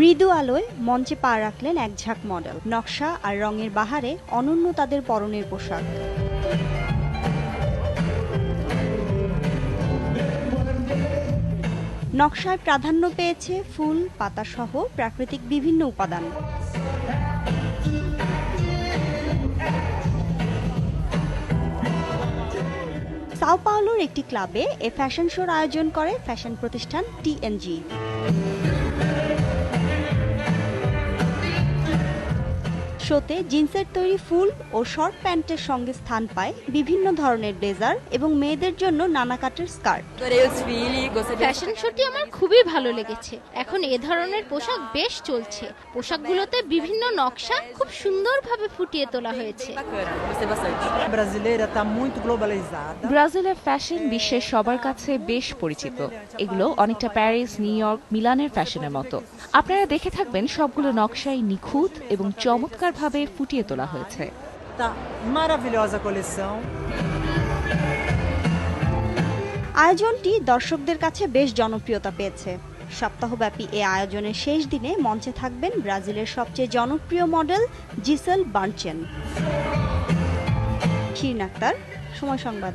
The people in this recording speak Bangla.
মৃদু আলোয় মঞ্চে পা রাখলেন এক ঝাঁক মডেল। নকশা আর রঙের বাহারে অনন্য তাদের পরনের পোশাক। নকশায় প্রাধান্য পেয়েছে ফুল, পাতাসহ প্রাকৃতিক বিভিন্ন উপাদান। সাও পাওলোর একটি ক্লাবে এ ফ্যাশন শোর আয়োজন করে ফ্যাশন প্রতিষ্ঠান টিএনজি। শোতে জিন্সের তৈরি ফুল ও শর্ট প্যান্টের সঙ্গে স্থান পায় বিভিন্ন ধরনের ব্লেজার এবং মেয়েদের জন্য নানা কাটের স্কার্ট। ফ্যাশন শোটি আমার খুবই ভালো লেগেছে। এখন এ ধরনের পোশাক বেশ চলছে। পোশাকগুলোতে বিভিন্ন নকশা খুব সুন্দরভাবে ফুটিয়ে তোলা হয়েছে। ব্রাজিলের ফ্যাশন বিশ্বের সবার কাছে বেশ পরিচিত। এগুলো অনেকটা প্যারিস, নিউ ইয়র্ক, মিলানের ফ্যাশনের মতো। আপনারা দেখে থাকবেন সবগুলো নকশাই নিখুঁত এবং চমৎকারভাবে ফুটিয়ে তোলা হয়েছে। আয়োজনটি দর্শকদের কাছে বেশ জনপ্রিয়তা পেয়েছে। সপ্তাহব্যাপী এ আয়োজনের শেষ দিনে মঞ্চে থাকবেন ব্রাজিলের সবচেয়ে জনপ্রিয় মডেল জিসেল বার্নচেন। শিরিন আক্তার, সময় সংবাদ।